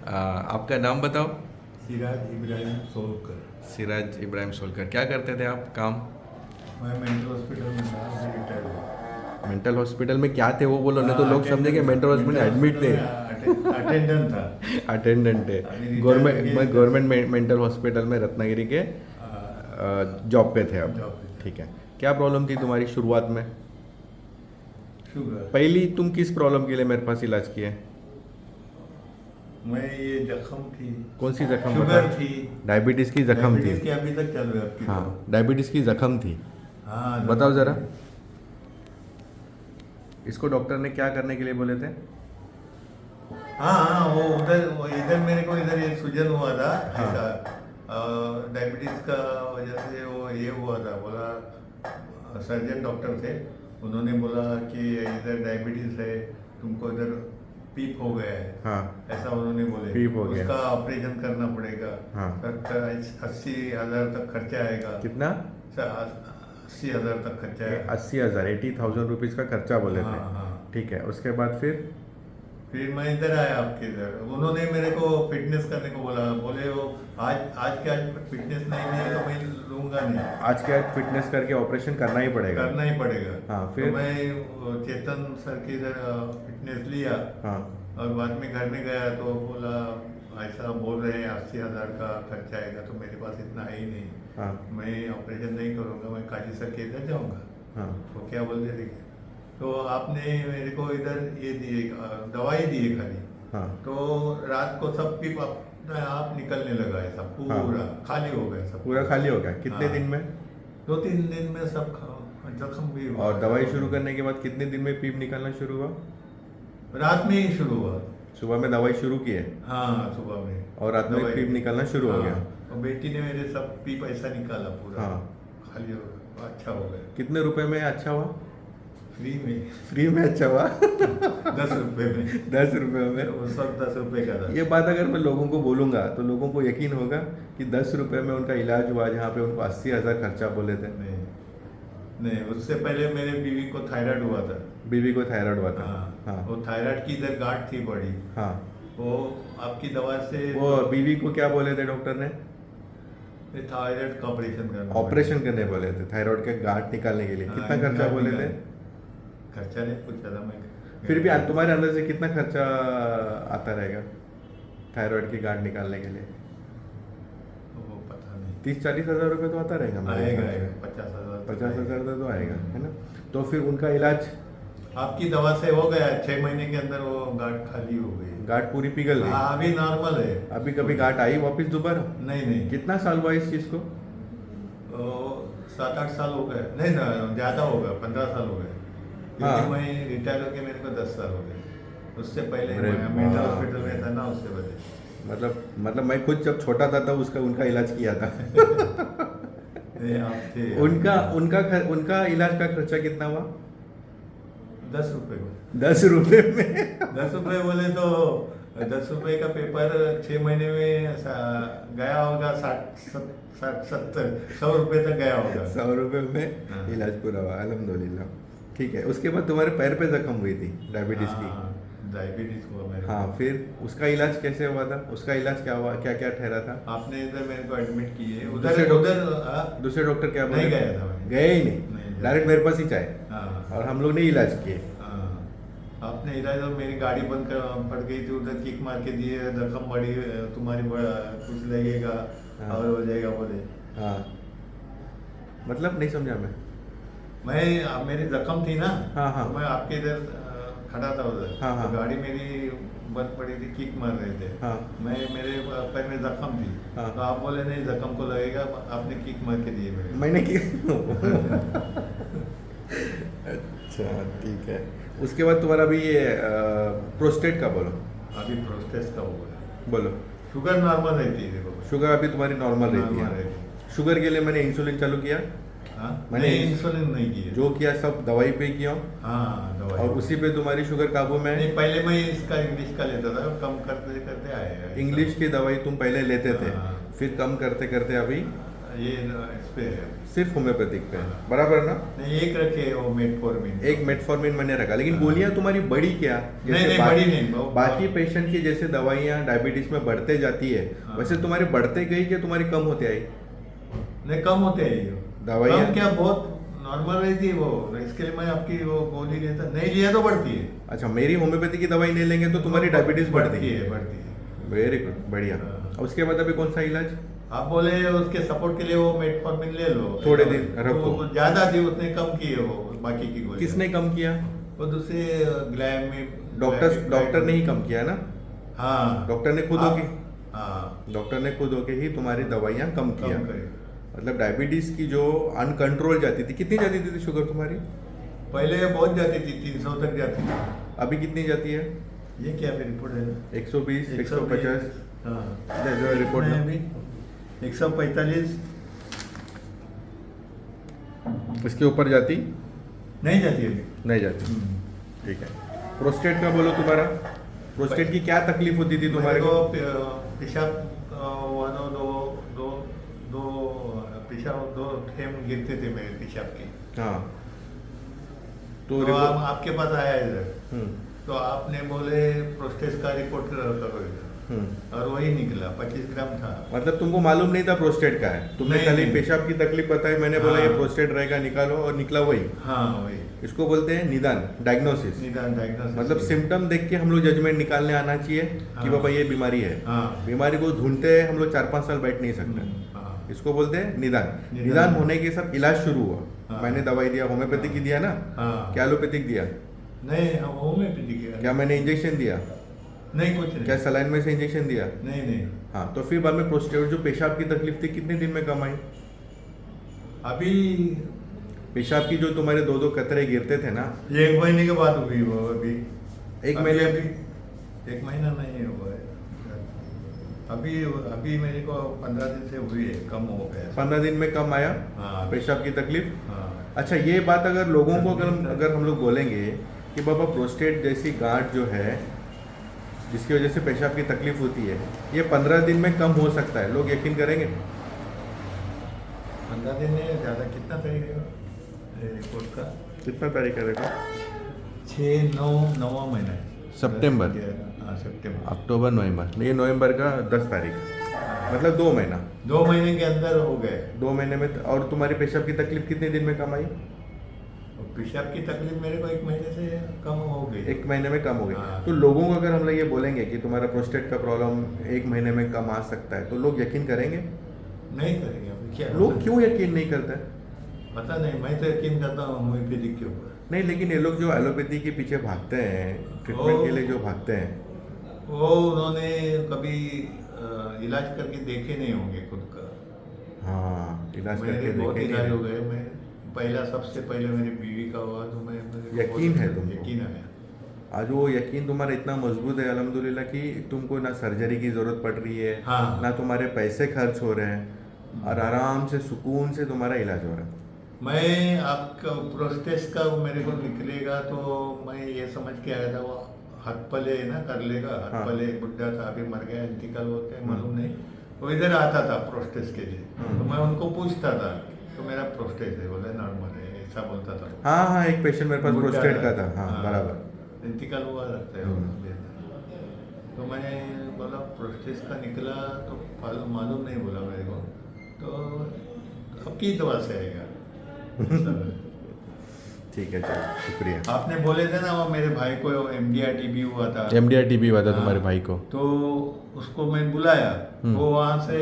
आपका नाम बताओ। सिराज इब्राहिम सोलकर। सिराज इब्राहिम सोलकर। क्या करते थे आप काम? मैं मेंटल हॉस्पिटल में था, अभी रिटायर्ड हुआ। मेंटल हॉस्पिटल में क्या थे वो बोलो, नहीं तो हाँ, लोग समझेंगे अटेंडेंट था, मेंटल हॉस्पिटल में मेंटल एडमिट हॉस्पिटल थे। में अटेंडेंट था। अटेंडेंट थे। अभी रिटायर होके इधर गवर्नमेंट मेंटल हॉस्पिटल में रत्नागिरी के जॉब पे थे अब। जॉब पे था। ठीक है। क्या प्रॉब्लम थी तुम्हारी शुरुआत में? शुगर। पहली तुम किस प्रॉब्लम के लिए मेरे पास इलाज किए? मैं ये जख्म थी। कौन सी जख्म शुगर बता? थी। डायबिटीज़ की जख्म थी। डायबिटीज की अभी तक चल रही है आपकी हाँ, दवा। डायबिटीज़ की जख्म थी। हाँ, बताओ जख्म ज़रा, थी। इसको डॉक्टर ने क्या करने के लिए बोले थे? हाँ हाँ, वो उधर इधर मेरे को इधर ये सूजन हुआ था। हाँ। ऐसा डायबिटीज का वजह से वो ये हुआ था, बोला सर्जन डॉक्टर थे, उन्होंने बोला कि इधर डायबिटीज है, तुमको इधर पीप हो गया है। हाँ। ऐसा उन्होंने बोले। पीप हो गया। उसका ऑपरेशन करना पड़ेगा। हाँ। 80,000 तक खर्चा आएगा। कितना? 80,000 तक खर्चा आएगा। 80,000, 80,000 रुपीज़ का खर्चा बोले थे। हाँ हाँ। ठीक है, उसके बाद फिर मैं इधर आया आपके इधर, उन्होंने मेरे को फिटनेस करने को बोला, बोले वो आज आज के आज फिटनेस नहीं है तो मैं लूंगा नहीं, आज के आज फिटनेस करके ऑपरेशन करना ही पड़ेगा। करना ही पड़ेगा। हाँ, तो फिर? मैं चेतन सर के इधर फिटनेस लिया, हाँ। और बाद में घर में गया तो बोला ऐसा बोल रहे हैं 80,000 का खर्चा आएगा, तो मेरे पास इतना है ही नहीं, हाँ। मैं ऑपरेशन नहीं करूँगा, मैं काजी सर के इधर जाऊँगा। हाँ। तो क्या बोलते थे, तो आपने मेरे को इधर ये दिए, दवाई दिए खाली। हाँ। तो रात को सब पीप अपने आप निकलने लगा, ऐसा पूरा खाली हो गया सब। पूरा खाली हो गया कितने हाँ। दिन में? 2-3 दिन में सब जख्म भी हुआ। और दवाई शुरू करने के बाद कितने दिन में पीप निकलना शुरू हुआ? रात में ही शुरू हुआ। सुबह में दवाई शुरू की है हाँ, सुबह में। और रात में दवाई पीप दी। निकलना शुरू हो हाँ, गया। और बेटी ने मेरे सब पीप ऐसा निकाला पूरा। हाँ। खाली हो गया, अच्छा हो गया। कितने रुपए में अच्छा हुआ? फ्री में। फ्री में अच्छा हुआ। 10 रुपए में। 10 रुपए में? उस वक्त 10 रुपए का था। ये बात अगर मैं लोगों को बोलूंगा तो लोगों को यकीन होगा कि 10 रुपए में उनका इलाज हुआ, जहाँ पे उनको 80,000 खर्चा बोले थे। नहीं नहीं, उससे पहले मेरे बीवी को थायराइड हुआ था। बीवी को थायराइड हुआ था। हाँ, हाँ। वो थायराइड की इधर गांठ थी बड़ी। हाँ। वो आपकी दवा से वो बीवी को क्या बोले थे डॉक्टर ने? थायराइड का ऑपरेशन करना। ऑपरेशन करने बोले थे थायराइड के गांठ निकालने के लिए। हाँ, कितना खर्चा गांठ बोले थे? खर्चा नहीं पूछा था मैं। फिर भी तुम्हारे अंदर से कितना खर्चा आता रहेगा थायराइड की गांठ निकालने के लिए? वो पता नहीं। 30-40 हज़ार रुपये तो आता रहेगा मेरे आएगा हिसाब से। 50,000। 50,000 तो आएगा, है ना? तो फिर उनका इलाज? आपकी दवा से हो गया, 6 महीने के अंदर वो गांठ खाली हो गई। गांठ पूरी पिघल गई? हाँ, अभी नॉर्मल है। अभी कभी गांठ आई वापस दोबारा? नहीं नहीं। कितना साल हुआ इस चीज़ को? 7-8 साल हो गए। नहीं ना, ज़्यादा हो गया, 15 साल हो गए। हाँ। क्योंकि मैं रिटायर होके मेरे को 10 साल हो गए। उससे पहले अरे मैं मेंटल बाप हॉस्पिटल रे। में था ना, उससे वजह। मतलब मैं खुद जब छोटा था तब उसका उनका इलाज किया था। नहीं, आप थे। उनका इलाज का खर्चा कितना हुआ? 10 रुपए को। 10 रुपए में? 10 रुपए बोले तो 10 रुपए का पेपर 6 महीने में गया होगा 60-70-100 रुपए तक गया होगा। 100 रुपए में हाँ। इलाज पूरा हुआ, अल्हम्दुलिल्लाह। ठीक है, उसके बाद तुम्हारे पैर पे जख्म हुई थी डायबिटीज की। डायबिटीज हुआ मेरे हाँ, को। फिर उसका इलाज कैसे हुआ था? उसका इलाज क्या हुआ, क्या क्या ठहरा था? आपने इधर मेरे को एडमिट किए, दूसरे उधर डॉक्टर- उधर दूसरे डॉक्टर क्या बोले? नहीं गया था मैं। गए ही नहीं नहीं, गया। डायरेक्ट मेरे पास ही चाहे। हाँ और हम लोग ने इलाज किए। हाँ। आपने इलाज, और मेरी गाड़ी बंद कर पड़ गई थी, उधर किक मार के दिए, जख्म बड़ी तुम्हारी कुछ लगेगा हाँ। और हो जाएगा बोले। हाँ, मतलब नहीं समझा मैं। मेरी जख्म थी ना। हाँ, हाँ। तो मैं आपके इधर खड़ा था उधर। हाँ, हाँ। तो गाड़ी मेरी बंद पड़ी थी, किक मार रहे थे। हाँ। मेरे पैर में जख्म थी। हाँ। तो आप बोले नहीं, जख्म को लगेगा, आपने किक मार के दिए मेरे। मैंने किया। अच्छा, ठीक है। उसके बाद तुम्हारा भी ये प्रोस्टेट का बोलो। अभी प्रोस्टेट का हो गया। बोलो। शुगर नॉर्मल रहती है देखो। शुगर अभी तुम्हारी नॉर्मल रहती नॉर्मल है। रहती शुगर के लिए मैंने इंसुलिन चालू किया। हाँ, मैंने मैंने इंसुलिन नहीं की है। जो किया सब दवाई पे किया, हाँ, दवाई। और उसी पे तुम्हारी शुगर काबू में है। नहीं, पहले मैं इसका इंग्लिश का लेता था, कम करते करते आए हैं। इंग्लिश की दवाई तुम पहले लेते थे, हाँ। फिर कम करते करते अभी ये इस पे है। सिर्फ होम्योपैथिक पे है, बराबर ना? नहीं, एक रखे वो मेटफॉर्मिन। एक मेटफॉर्मिन मैंने रखा, लेकिन हाँ। गोलियां तुम्हारी बढ़ी क्या? नहीं, नहीं, बढ़ी नहीं, वो- बाकी पेशेंट की जैसे दवाइयां डायबिटीज में बढ़ते जाती है, हाँ। वैसे तुम्हारी बढ़ते गई कि तुम्हारी कम होते आई? नहीं, कम होते हैं ये दवाइयाँ? कम क्या, बहुत नॉर्मल रहती है वो। इसके लिए मैं आपकी वो गोली लेता नहीं, लिया तो बढ़ती है। अच्छा, मेरी होम्योपैथी की दवाई नहीं लेंगे तो तुम्हारी डायबिटीज बढ़ती है? बढ़ती है। वेरी गुड, बढ़िया। हाँ। उसके बाद अभी कौन सा इलाज? आप बोले उसके सपोर्ट के लिए वो मेटफॉर्मिन ले लो, थोड़े दिन रखो। तो ज्यादा थी, उसने कम की है वो बाकी की गोली। किसने कम किया? वो दूसरे ग्लैम में डॉक्टर ने ही कम किया ना? हाँ, डॉक्टर ने खुद होके हाँ, डॉक्टर ने खुद होके ही तुम्हारी दवाइयाँ कम किया। कम करे। मतलब डायबिटीज की जो अनकंट्रोल जाती थी, कितनी जाती थी शुगर तुम्हारी? पहले बहुत जाती थी, 300 तक जाती थी। अभी कितनी जाती है? ये क्या अभी रिपोर्ट है ना? 120, 150? हाँ, रिपोर्ट नहीं, में अभी 145 इसके ऊपर जाती नहीं जाती अभी। नहीं जाती। ठीक है। प्रोस्टेट का बोलो, तुम्हारा प्रोस्टेट की क्या तकलीफ होती थी तुम्हारे मेरे को? पेशाब दो दो दो दो पेशाब 2 ठेम गिरते थे मेरे पेशाब के। हाँ, तो रिपोर्ट आपके पास आया इधर, हम्म, तो आपने बोले प्रोस्टेट का रिपोर्ट करो इधर, और वही निकला 25 ग्राम था। मतलब तुमको मालूम नहीं था प्रोस्टेट का है, तुमने नहीं, खाली नहीं। पेशाब की तकलीफ बताई, मैंने बोला ये हाँ। प्रोस्टेट रहेगा, निकालो, और निकला वही। हाँ, वही इसको बोलते हैं निदान, डायग्नोसिस। निदान डायग्नोसिस। मतलब सिम्टम देख के हम लोग जजमेंट निकालने आना चाहिए कि हाँ। बाबा ये बीमारी है। हाँ। बीमारी को ढूंढते हम लोग 4-5 साल बैठ नहीं सकते। हाँ। इसको बोलते हैं निदान। निदान। निदान होने के साथ इलाज शुरू हुआ। हाँ। मैंने दवाई दिया, होम्योपैथिक की दिया ना? हाँ। क्या एलोपैथिक दिया? नहीं, हम होम्योपैथी के क्या मैंने इंजेक्शन दिया? नहीं, कुछ नहीं। क्या सलाइन में से इंजेक्शन दिया? नहीं, नहीं, हाँ, तो फिर बाद में प्रोस्टेट जो पेशाब की तकलीफ थी कितने दिन में कम आई? अभी पेशाब की जो तुम्हारे 2-2 कतरे गिरते थे ना, 1 महीने के बाद हुई वो। अभी एक महीने अभी 1 महीना नहीं हुआ है अभी। अभी मेरे को 15 दिन से हुई है, कम हो गया। 15 दिन में कम आया हाँ। पेशाब की तकलीफ? हाँ। अच्छा, ये बात अगर लोगों को अगर हम लोग बोलेंगे कि बाबा प्रोस्टेट जैसी गांठ जो है जिसकी वजह से पेशाब की तकलीफ होती है, ये 15 दिन में कम हो सकता है, लोग यकीन करेंगे? 15 दिन में ज़्यादा कितना तरीके रिपोर्ट का? कितना तारीख है देखो? 9वां महीना है। सितंबर। हाँ, सितंबर। अक्टूबर, नवंबर, ये नवंबर का 10 तारीख, मतलब 2 महीना। 2 महीने के अंदर हो गए। 2 महीने में। और तुम्हारी पेशाब की तकलीफ कितने दिन में कम आई? और पेशाब की तकलीफ मेरे को 1 महीने से कम हो गई। 1 महीने में कम हो गई। हाँ। तो लोगों को अगर हम लोग ये बोलेंगे कि तुम्हारा प्रोस्टेट का प्रॉब्लम 1 महीने में कम आ सकता है, तो लोग यकीन करेंगे? नहीं करेंगे अभी क्या? लोग क्यों यकीन नहीं करते? पता नहीं, मैं तो यकीन करता हूँ होम्योपैथिक के ऊपर। नहीं, लेकिन ये लोग जो एलोपैथी के पीछे भागते हैं, ट्रीटमेंट के लिए जो भागते हैं, वो उन्होंने कभी इलाज करके देखे नहीं होंगे खुद का। हाँ, इलाज मेरे करके बहुत देखेंगे। इलाज हो गए। मैं पहला, सबसे पहले मेरी बीवी का हुआ तो मैं मेरे को यकीन बहुत है तुमको? यकीन आया। आज वो यकीन तुम्हारा इतना मजबूत है अल्हम्दुलिल्लाह कि तुमको ना सर्जरी की ज़रूरत पड़ रही है, हाँ। ना तुम्हारे पैसे खर्च हो रहे हैं, और आराम से सुकून से तुम्हारा इलाज हो रहा है। मैं आपका प्रोस्टेट का मेरे को निकलेगा तो मैं ये समझ के आया था, वो हाथ पले ना कर लेगा। हाँ। हाथ पले बुढ़ा था, अभी मर गया, इंतकाल होते हैं, मालूम नहीं। वो इधर आता था प्रोस्टेट के लिए, तो मैं उनको पूछता था तो मेरा प्रोस्टेट है, बोले नॉर्मल है, ऐसा बोलता था। हाँ हाँ, एक पेशेंट मेरे पास बुढ़ा प्रोस्टेट का था। हाँ, बराबर। इंतकाल हुआ लगता है वो। तो मैं बोला प्रोस्टेट का निकला तो मालूम नहीं, बोला मेरे को, तो अब की दवा से आएगा। ठीक है, चलो, शुक्रिया। आपने बोले थे ना वो मेरे भाई को MDR TB हुआ था। MDR TB हुआ था हाँ, तुम्हारे भाई को? तो उसको मैं बुलाया, वो वहाँ से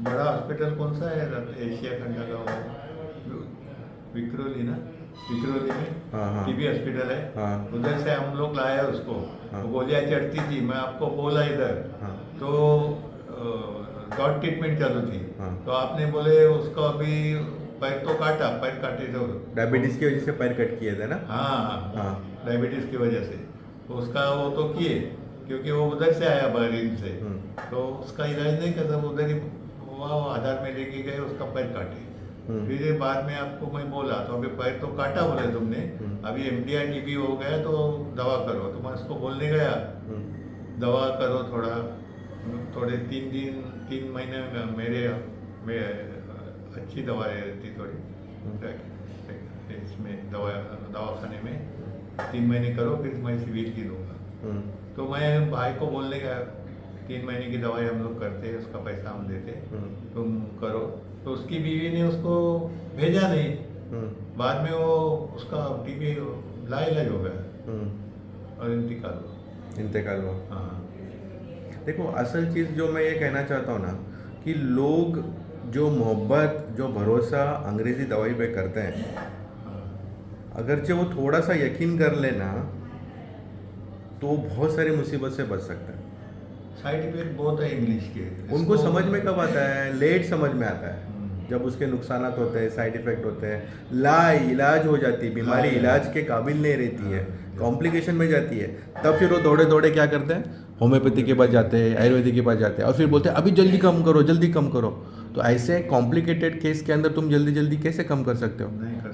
बड़ा हॉस्पिटल कौन सा है एशिया खंड का, वो विक्रोली ना, विक्रोली में हाँ, हाँ। TB हॉस्पिटल है। हाँ। उधर से हम लोग लाया उसको। हाँ। वो गोलियाँ चढ़ती थी, मैं आपको बोला इधर। हाँ। तो डॉट ट्रीटमेंट चालू थी। हाँ। तो आपने बोले उसको अभी पैर तो काटा, पैर काटे तो डायबिटीज की वजह से पैर कट किए थे ना? हाँ, हाँ। डायबिटीज की वजह से तो उसका वो तो किए, क्योंकि वो उधर से आया बहरीन से। तो उसका इलाज नहीं करता, वो उधर ही वहाँ आधार में लेके गए, उसका पैर काटे। फिर ये बाद में आपको मैं बोला, तो अभी पैर तो काटा बोले तुमने, अभी MDR TB हो गया तो दवा करो। तो मैं उसको बोलने गया, दवा करो थोड़ा, थोड़े 3 महीने में मैं अच्छी दवाई रहती थोड़ी इसमें दवाखाने में 3 महीने करो फिर मैं सिविल की दूंगा। तो मैं भाई को बोलने गया 3 महीने की दवाई हम लोग करते हैं, उसका पैसा हम देते, तुम करो। तो उसकी बीवी ने उसको भेजा नहीं। बाद में वो उसका टीबी लाइलाज हो गया और इंतकाल हुआ। हाँ। देखो असल चीज़ जो मैं ये कहना चाहता हूँ ना कि लोग जो मोहब्बत जो भरोसा अंग्रेज़ी दवाई पे करते हैं, अगरचे वो थोड़ा सा यकीन कर लेना तो बहुत सारी मुसीबत से बच सकता है। साइड इफेक्ट बहुत है इंग्लिश के, उनको समझ में कब आता है? लेट समझ में आता है जब उसके नुकसानात होते हैं, साइड इफ़ेक्ट होते हैं, इलाज हो जाती है, बीमारी इलाज के काबिल नहीं रहती है, कॉम्प्लिकेशन में जाती है, तब फिर वो दौड़े दौड़े क्या करते हैं, होम्योपैथी के पास जाते हैं, आयुर्वेदिक के पास जाते हैं और फिर बोलते हैं अभी जल्दी कम करो। तो ऐसे कॉम्प्लिकेटेड केस के अंदर तुम जल्दी कैसे कम कर सकते हो? नहीं कर